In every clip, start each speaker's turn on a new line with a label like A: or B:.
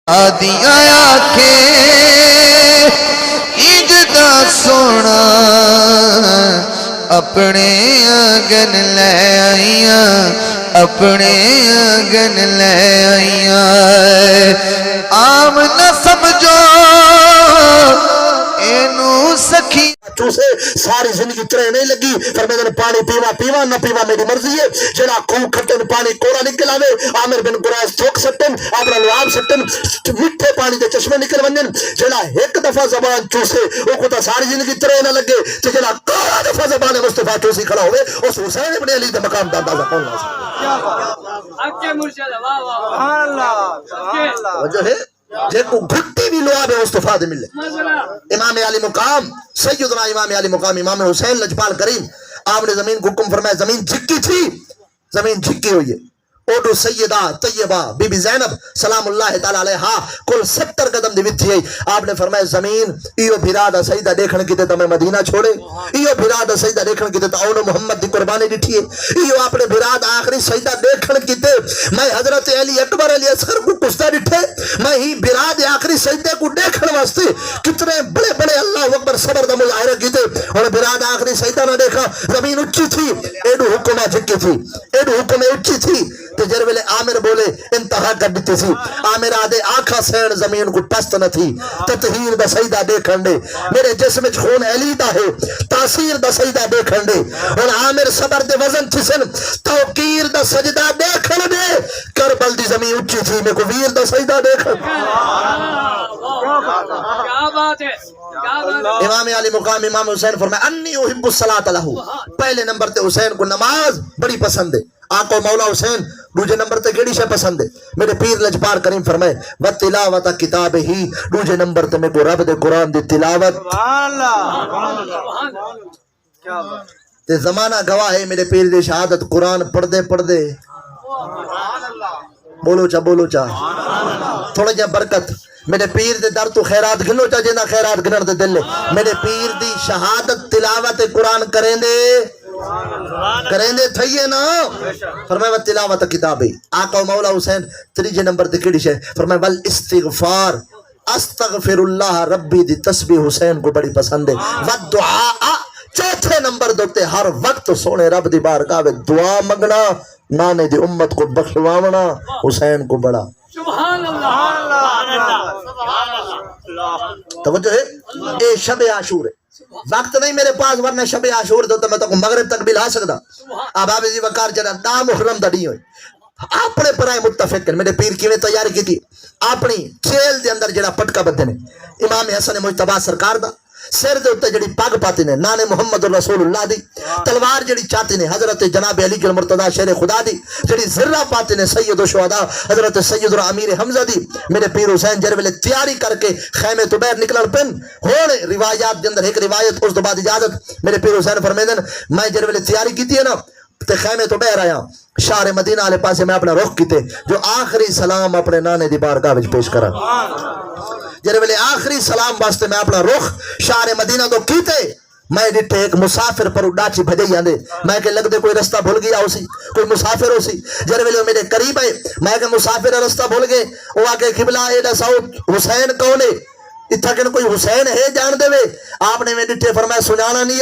A: آدیاں آنکھیں عید دا سونا اپنے آنگن لے آئیاں اپنے آنگن لے آئیاں آم نہ سمجھو اینو سکھی
B: چوسے ساری زندگی ترے نہیں لگی فرمائے دن پانی پیوا پیوا نہ پیوا میری مرضی ہے جڑا خون کھٹن پانی کوڑا نکل آوے عامر بن قریظ تھوک سٹن اپنا لعاب سٹن میٹھے پانی دے چشمے نکل ونجن جڑا ایک دفعہ زبان چوسے او کو تا ساری زندگی ترے نہ لگے تے جڑا کوڑا دفعہ زبان مصطفیٰ چوسی کھڑا ہوئے اس حسین ابن علی دے مقام دا اندازہ کون لا سکتا
C: اکے مرشد واہ واہ سبحان اللہ
B: وجہ ہے جے کو گھٹی بھی لعاب مصطفیٰ دے ملے امام علی مقام سیدنا امام علی مقام امام حسین لجپال کریم آپ نے زمین کو حکم فرمایا زمین جھکی تھی زمین جھکی ہوئی ہے اوڈو سیدہ طیبہ بی بی زینب سلام اللہ تعالی علیہا کل 70 قدم دی وچ ہے آپ نے فرمایا زمین ایو بھرا دا سجدہ دیکھن کیتے تے میں مدینہ چھوڑے ایو بھرا دا سجدہ دیکھن کیتے تے اون محمد دی قربانی ڈٹھی ہے ایو اپنے بھرا دا آخری سجدہ دیکھن کیتے میں حضرت علی اکبر علی اصغر کو کستا ڈٹھے میں ہی بھرا دے آخری سجدے کو دیکھن واسطے کتنے بڑے بڑے اللہ اکبر صبر دا مظاہرہ کیتے اور بھرا دا آخری سجدہ نہ دیکھا زمین اونچی تھی ایڈو حکم جھکی تھی ایڈو حکم اونچی تھی تے جرویلے عامر بولے انتہا کر دیتی تھی عامر آدھے آنکھا سین زمین کو ٹست نہ تھی تطہیر دا سجدہ دیکھن دے میرے جسم خون علی دا ہے تاثیر دا سجدہ دیکھن دے اور عامر صبر دے وزن تھسن توقیر دا سجدہ دیکھن دے کربل دی زمین اچھی تھی میں کو ویر دا سجدہ دیکھن
C: کیا بات ہے
B: امام علی مقام امام حسین فرمائے انی احب الصلاۃ لہو پہلے نمبر تے حسین کو نماز بڑی پسند ہے آقا مولا حسین دوجے نمبر تے کیڑی شے پسند ہے میرے پیر لجپال کریم فرمائے وتلاوت کتاب ہی دوجے نمبر تے میں کو رب دے قرآن دی تلاوت
C: سبحان اللہ کیا بات
B: تے زمانہ گواہ ہے میرے پیر دی شہادت قرآن پڑھ دے بولو چا تھوڑا جا برکت میرے پیر دے در تو خیرات گنو چا جینا خیرات گنر دے دل میرے پیر دی شہادت تلاوت قرآن کریں دے تھئیے نا فرمائے وہ تلاوت کتابی آقا و مولا حسین تریجے نمبر دے کیڑی شے فرمائے والاستغفار استغفر اللہ ربی دی تسبیح حسین کو بڑی پسند ہے والدعاء چوتھے نمبر دوتے ہر وقت سونے رب دی بارگاہ میں دعا منگنا نانے دی امت کو بخشواونا حسین کو بڑا
C: سبحان اللہ
B: توجہ ہے اے شب عاشور ہے وقت نہیں میرے پاس ورنہ شب عاشور دو تو میں تو مغرب تک بھی لا سکتا اب آپ جی وقار جنا دا محرم دا نہیں ہوئے اپنے پرائے متفق میرے پیر کیویں تیاری کی تھی اپنی چیل دے اندر جڑا پٹکا بدھے نے امام حسن مجتبی سرکار دا سر دے اتے جڑی پگ پاتی نے نانے محمد رسول اللہ دی تلوار جڑی چاہتی نے حضرت جناب علی کے مرتضی شیر خدا دی جڑی ذرہ پاتی نے سید الشہداء حضرت سید امیر حمزہ دی میرے پیر حسین جرویلے تیاری کر کے خیمے تو بیر نکلن پن ہونے روایات دے اندر ایک روایت اس دو بعد اجازت میرے پیر حسین فرمیدن میں جرویلے تیاری کی تھی ہے نا تے خیمے تو بیر آیا شہر مدینہ آلے پاسے میں اپنا رخ کیتے جو آخری سلام اپنے نانے دی بارگاہ وچ پیش کرا جرے ویلے آخری سلام واسطے میں اپنا رخ شہر مدینہ تو کیتے میں ڈٹھے ایک مسافر پر ڈاچی بھجے جاندے میں کہ لگ دے کوئی رستہ بھول گیا ہو سی کوئی مسافر ہو سی جرے ویلے میرے قریب ہے میں کہ مسافر رستہ بھول گئے وہ آکے قبلہ ایڈا ساؤت حسین کونے اتھا کہ کوئی حسین ہے جان دے وے آپ نے میں ڈٹھے فرمایا سنانا نہیں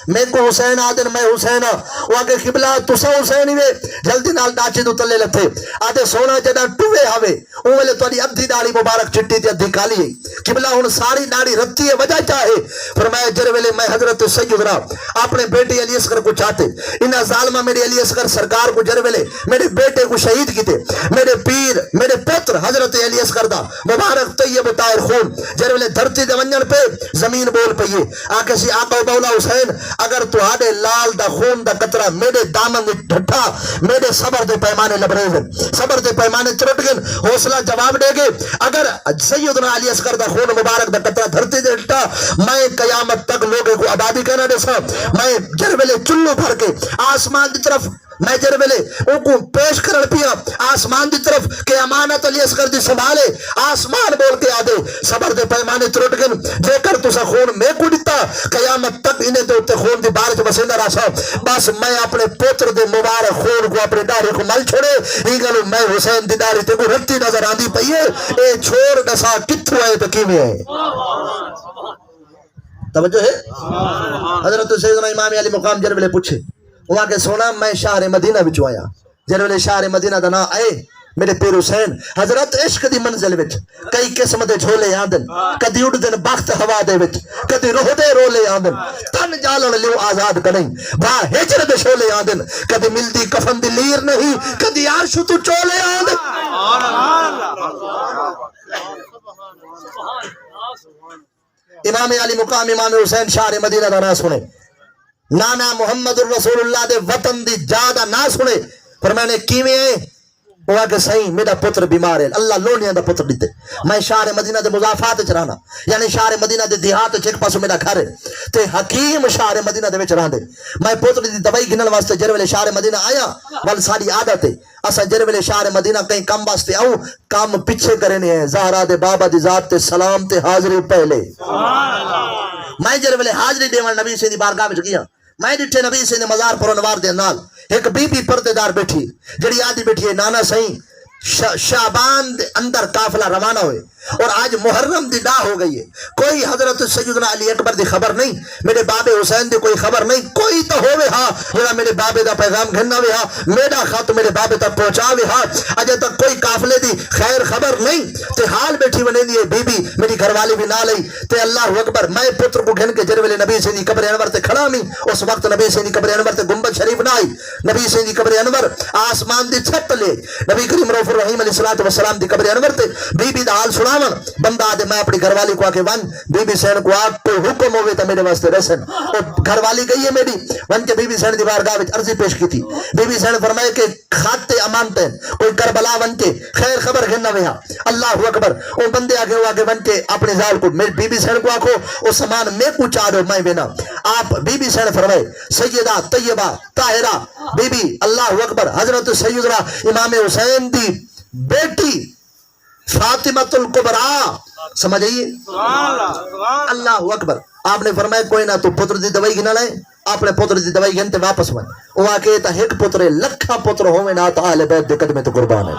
B: میں کو حسین آدن میں حسین وہ آگے قبلہ تسا حسین ہی وے جلدی نال ڈاچی دو تلے لتھے آدھے سونا جدہ ٹوے ہوئے وہ ملے تو ادھی داڑی مبارک چٹی تھی ادھی کالی ہے قبلہ ہون ساری داڑی رتی ہے وجہ چاہے فرمایا جرے ویلے میں حضرت سیدنا اپنے بیٹے علی اصغر کو چاہتے انہا ظالمہ میرے علی اصغر سرکار کو جرے ویلے میرے بیٹے کو شہید کیتے میرے پیر میرے پتر حضرت علی اصغر دا مبارک طیب طاہر خون جرے ویلے دھرتی دے ونجن پہ زمین بول پئیے آکے سی آقا و مولا حسین اگر تو آڈے لال دا خون دا قطرہ میرے دامن ڈھٹا میرے صبر دے پیمانے لبریزن صبر دے پیمانے چرٹ گن حوصلہ جواب دے گے اگر سیدنا علی اصغر دا خون مبارک دا قطرہ دھرتی دے ڈھٹا میں قیامت تک لوگے کو آبادی کہنا دے سا میں جرویلے چلو بھر کے آسمان دی طرف میں جر ویلے ان کو پیش کرن پیا آسمان دی طرف کہ امانت علی اصغر دی سنبھالے آسمان بول کے آدے صبر دے پیمانے ترٹ گن جے کر تسا خون میں کو دیتا قیامت تک انہیں دے اتے خون دی بارچ بسندہ راسا بس میں اپنے پوتر دے مبارک خون کو اپنے دارے کو مل چھوڑے ہی گلو میں حسین دی داری تے کو رکھتی نظر آندی پئیے اے چھوڑ دسا کتھو آئے تو کیویں آئے توجہ ہے حضرت سیدنا امام علی مقام جر ویلے پوچھے وہاں کے سونا میں شہر مدینہ بچو آیا جر ویلے شہر مدینہ دا نا آئے میرے پیر حسین حضرت عشق دی منزل وچ کئی قسم دے جھولے آندن کدی اڑ دن بخت ہوا دے وچ کدی روح دے رولے آندن تن جالن لیو آزاد کنیں با ہجر دے شولے آندن کدی ملدی کفن دی لیر نہیں کدی عرش تو چولے آندن امام علی مقام امام حسین شہر مدینہ دا نا سنے نانا محمد الرسول اللہ دے وطن دی جادہ نہ سنے پر میں نے کیویں وہ آگے صحیح میرا پتر بیمار ہے اللہ لونیاں دا پتر دیتے میں شہر مدینہ دے مضافات چرانا یعنی شہر مدینہ دے دیہات چیک پاسو میرا گھر ہے تے حکیم شہر مدینہ دے وچ رہندے میں پتر دی دوائی گھنن واسطے جر ویلے شہر مدینہ آیا ول ساری عادت ہے اسا جر ویلے شہر مدینہ کہیں کم واسطے آؤں کام پیچھے کرنے ہیں زہرا دے بابا دی ذات تے سلام تے حاضری پہلے میں جر ویلے حاضری دیوان نبی سے دی بارگاہ وچ گیا میں ڈٹھے نبی سے نے مزار پر انوار دے نال ایک بی بی پردے دار بیٹھی جڑی آدھی بیٹھی ہے نانا سہی شعبان دے اندر قافلہ روانہ ہوئے اور آج محرم دی ڈاہ ہو گئی ہے کوئی حضرت سیدنا علی اکبر دی خبر نہیں میرے بابے حسین دی کوئی خبر نہیں کوئی تو ہوئے ہاں جڑا میرے بابے دا پیغام گھننا ہوئے ہاں میرا خط میرے بابے تک پہنچا ہوئے ہاں اجے تک کوئی قافلے دی خیر خبر نہیں تے حال بیٹھی بنے دی بی بی میری گھر والی بھی نہ لئی تے اللہ اکبر میں پتر کو گھن کے جرویلے نبی سے دی قبر انور تے کھڑا میں اس وقت نبی سے دی قبر انور تے گنبد شریف نہ آئی نبی سے دی قبر انور آسمان دی چھت لے نبی کریم رؤوف الرحیم علیہ الصلوۃ والسلام دی قبر انور تے بی بی دا حال سناون بندہ آدھے میں اپنی گھر والی کو آکے ون بی بی سین کو آگ کوئی حکم ہوئے تا میرے واسطے رسن اور گھر والی گئی ہے میری ون کے بی بی سین دیوار گاہ وچ عرضی پیش کی تھی بی بی سین فرمائے کہ خاتے امانتے کوئی کربلا ون کے خیر خبر گھننا وہاں اللہ اکبر وہ بندے آگے وہ آگے ون کے اپنے زال کو میری بی بی سین کو آکھو وہ سامان میں کو چاڑو میں بنا آپ بی بی سین فرمائے سیدہ طیبہ طاہرہ بی بی اللہ اکبر حضرت سیدنا امام حسین دی بیٹی فاطمۃ الکبریٰ سمجھ آئیے اللہ اکبر آپ نے فرمایا کوئی نہ تو پتر دی دوائی گنا لائے اپنے پتر دی دوائی گنتے واپس ون وہ آکے تا ایک پتر لکھا پتر ہوئے نہ تا اہل بیت دے قدمے تو قربان ہے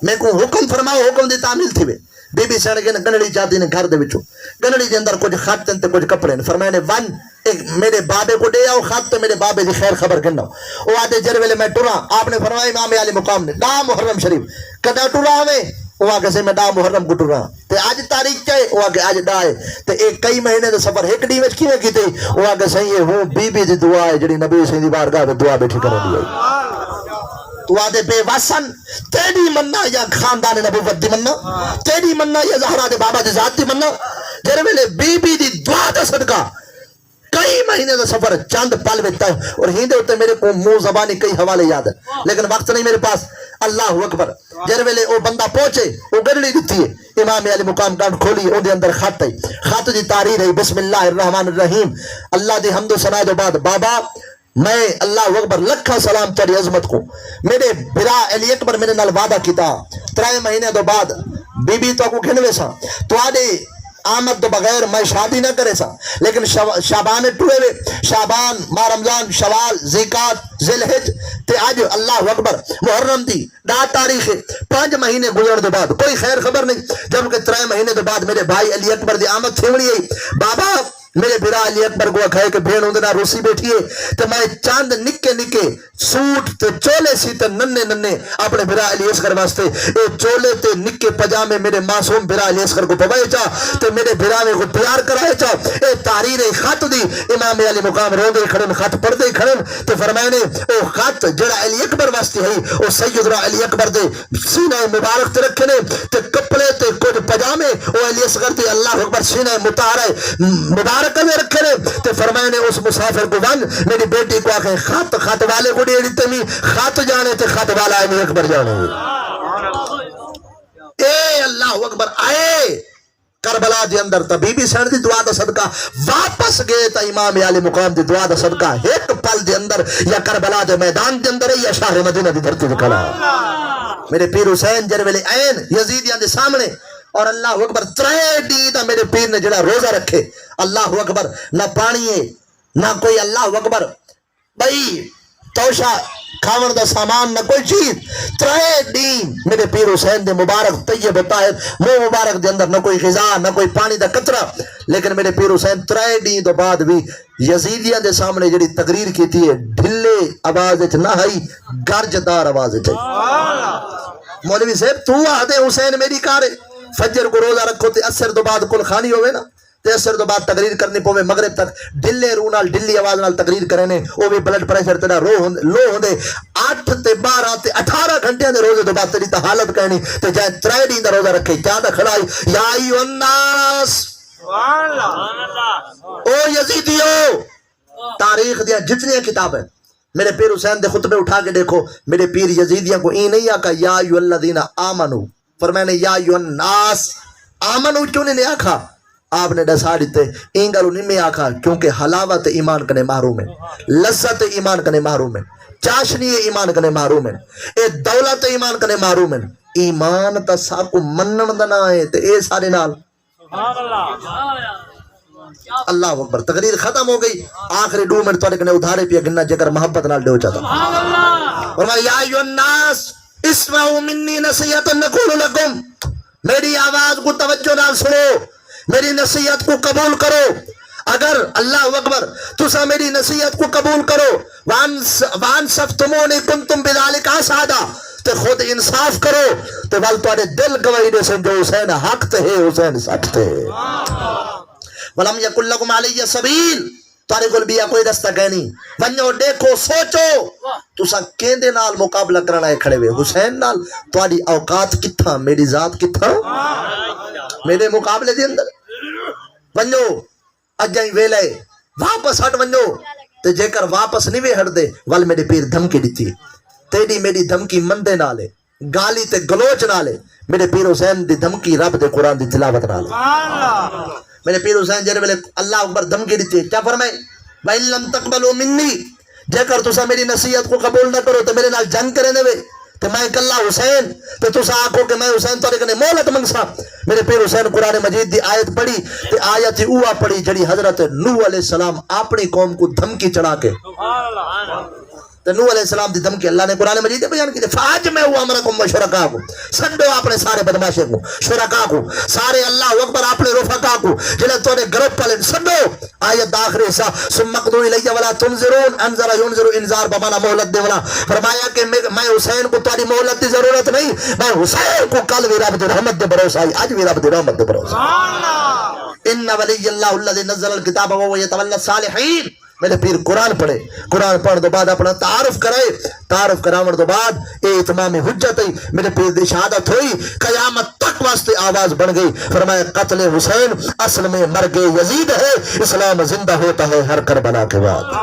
B: میں کو حکم فرماؤ حکم دی تعمیل تھی وے بی بی سین کے گنڑی جاتی نے گھر دے وچو گنڑی دے اندر کچھ خط تے کچھ کپڑے نے فرمایا نے ون ایک میرے بابے کو دے آؤ خط تے میرے بابے دی خیر خبر گننا وہ آدھے جر ویلے میں ٹرا آپ نے فرمایا امام علی مقام نے ڈا محرم شریف کدا ٹرا ہوئے وہ آگے سے میں ڈا محرم کو ٹرا تے آج تاریخ چاہے وہ آگے آج ڈا ہے تے ایک کئی مہینے دے سفر ایک ڈی وچ کیویں کیتے وہ آگے صحیح ہے ہوں بی بی دی دعا ہے جڑی نبی سے دی بارگاہ میں دعا بیٹھی کر دی ہے تو آدھے بے واسن تیری مننا یا خاندان نبوت دی مننا تیری مننا یا زہرا دے بابا دی ذات دی مننا جر ویلے بی بی دی دعا دا صدقہ کئی مہینے دا سفر چند پل بیتا ہے اور ہندے ہوتے میرے کو منہ زبانی کئی حوالے یاد ہے لیکن وقت نہیں میرے پاس اللہ اکبر جر ویلے او بندہ پہنچے وہ گرڑی دیتی ہے امام علی مقام ڈانٹ کھولی ان دے اندر خط ہے خط دی تحریر ہے بسم اللہ الرحمن الرحیم اللہ دی حمد و ثنا دے بعد بابا میں اللہ اکبر لکھا سلام تیری عظمت کو میرے برا علی اکبر میرے نال وعدہ کیتا 3 مہینے دو بعد بی بی تو کو گھنوے سا تو آدھے آمد دو بغیر میں شادی نہ کرے سا لیکن شعبان ٹوئے وے شعبان ماہ رمضان شوال ذیقات ذیلحج تے آج اللہ اکبر محرم دی 10 تاریخ 5 مہینے گزر دے بعد کوئی خیر خبر نہیں جبکہ 3 مہینے دے بعد میرے بھائی علی اکبر دی آمد تھیوڑی ہے بابا میرے بھرا علی اکبر کو کھائے کہ بھین ہوندے نہ روسی بیٹھی ہے تو میں چاند نکے نکے سوٹ تے چولے سی تے ننے ننے اپنے بھرا علی اصغر واسطے اے چولے تے نکے پجامے میرے معصوم بھرا علی اصغر کو پوائے چا تے میرے بھرا میں کو تیار کرائے چا اے تحریر خط دی امام علی مقام روندے کھڑن خط پڑھدے کھڑن تے فرمائے نے او خط جڑا علی اکبر واسطے ہے او سیدنا علی اکبر دے سینہ مبارک تے رکھے نے تے کپڑے تے کچھ پجامے او علی اصغر تے اللہ اکبر سینہ مطہرہ مبارک میں رکھے نے تے فرمائے نے اس مسافر کو ون میری بیٹی کو آکھیں خط والے کو ڈیڑی تمی خط جانے تے خط والا علی اکبر جانے اے اللہ اکبر آئے کربلا دے اندر تا بی بی سین دی دعا دا صدقہ واپس گئے تا امام علی مقام دی دعا دا صدقہ ایک پل دے اندر یا کربلا دے میدان دے اندر یا شہر مدینہ دی دھرتی دے کھڑا میرے پیر حسین جرویل عین یزیدیاں دے سامنے اور اللہ اکبر 3 دن دا میرے پیر نے جڑا روزہ رکھے اللہ اکبر نہ پانی ہے نہ کوئی اللہ اکبر بھائی توشہ کھاون دا سامان نہ کوئی چیز 3 دن میرے پیر حسین دے مبارک طیب طاہر منہ مبارک دے اندر نہ کوئی غذا نہ کوئی پانی دا قطرہ لیکن میرے پیر حسین 3 دن تو بعد بھی یزیدیاں دے سامنے جڑی تقریر کی تھی ڈھلے آواز وچ نہ ہئی گرجدار آواز وچ مولوی صاحب تو آدھے حسین میری کار فجر کو روزہ رکھو تے اثر تو بعد کل خانی ہوئے نا تے اثر تو بعد تقریر کرنی پوے مغرب تک ڈلے روح نال ڈلی آواز نال تقریر کرنے وہ بھی بلڈ پریشر تیرا لو ہوندے 8 تے 12 تے 18 گھنٹے دے روزے تو بعد تیری تا حالت کہنی تے جائے 3 دن دا روزہ رکھے چاہتا کھڑائی یا ایو الناس او یزیدیو تاریخ دیا جتنی کتابیں میرے پیر حسین دے خطبے اٹھا کے دیکھو میرے پیر یزیدیاں کو این نہیں آکا یا ایو الذین آمنو فرمانے یا ایو الناس آمنو کیوں نہیں آکھا آپ نے ڈسا دیتے این گلو نہیں میں آکھا کیونکہ حلاوت ایمان کنے محروم ہے لذت ایمان کنے محروم ہے چاشنی ایمان کنے محروم ہے اے دولت ایمان کنے محروم ہے ایمان تا ساکو منن دنا ہے تے اے سارے نال اللہ اکبر تقریر ختم ہو گئی آخری 2 منٹ توڑے کنے ادھارے پیا گننا جگر محبت نال دیو چاہتا فرمایا یا ایو الناس اسمعوا منی نصیحت نقول لکم میری آواز کو توجہ نال سنو میری نصیحت کو قبول کرو اگر اللہ اکبر تسا میری نصیحت کو قبول کرو وان صفتمونی کنتم بذالک آسادا تے خود انصاف کرو تے وال توڑے دل گواہی دے سن جو حسین حق تے ہے حسین سچ تے ولم یکن لکم علی سبیل تارے گل بیا کوئی رستہ کہنی ونجو دیکھو سوچو تسا کیندے نال مقابلہ کرنا ہے کھڑے ہوئے حسین نال تواڈی اوقات کتھا میری ذات کتھا میرے مقابلے دے اندر ونجو اجائی ویلے واپس ہٹ ونجو تے جے کر واپس نہیں وے ہٹ دے ول میرے پیر دھمکی دیتی تیری میری دھمکی مندے نالے گالی تے گلوچ نالے میرے پیر حسین دی دھمکی رب دے قرآن دی تلاوت نالے میرے پیر حسین جرے ویلے اللہ اکبر دھمکی دیتی کیا فرمائے وَإِن لَمْ تَقْبَلُوا مِنِّي جے کر تسا میری نصیحت کو قبول نہ کرو تو میرے نال جنگ کرے دے تو میں کلا حسین تو تسا آکھو کہ میں حسین تو کنے مولت منگسا میرے پیر حسین قرآن مجید دی آیت پڑھی تے آیت اوہ پڑھی جڑی حضرت نوح علیہ السلام اپنی قوم کو دھمکی چڑھا کے تو نوح علیہ السلام دی دھمکی اللہ نے قرآن مجید بیان کی فاج میں ہوا امرکم و شرکا کو سنڈو اپنے سارے بدماشے کو شرکا کو سارے اللہ اکبر اپنے رفقا کو جنہیں تو نے گروپ پلن سنڈو آیت داخری سا سمقدو الیہ ولا تنظرون انظر ینظر انذار بمانا محلت دے ولا فرمایا کہ میں حسین کو تاری محلت دی ضرورت نہیں میں حسین کو کل بھی رب دے رحمت دے بروس آئی آج بھی رب دے رحمت دے بروس ان ولی اللہ الذی نزل الکتاب وهو یتولی الصالحین میرے پیر قرآن پڑھے قرآن پڑھ دو بعد اپنا تعارف کرے تعارف کراون دو بعد اے اتمام حجت ہے میرے پیر دی شہادت ہوئی قیامت تک واسطے آواز بن گئی فرمایا قتل حسین اصل میں مرگ یزید ہے اسلام زندہ ہوتا ہے ہر کربلا کے بعد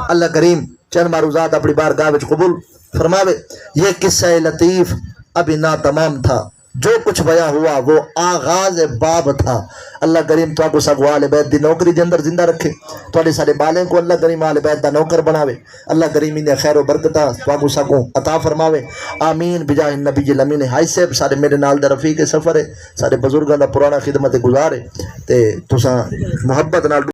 B: اللہ کریم چند معروضات اپنی بارگاہ وچ قبول فرماوے یہ قصہ لطیف ابھی نہ تمام تھا جو کچھ بیان ہوا وہ آغاز باب تھا اللہ کریم تو کو سب آل بیت دی نوکری دے اندر زندہ رکھے تو سارے بالیں کو اللہ کریم آل بیت دا نوکر بناوے اللہ کریم انہیں خیر و برکتہ تو سب عطا فرماوے آمین بجاہ النبی الامین ہائی صاحب سارے میرے نال دا رفیق سفر ہے سارے بزرگاں دا پرانا خدمت گزار ہے تے تساں محبت نال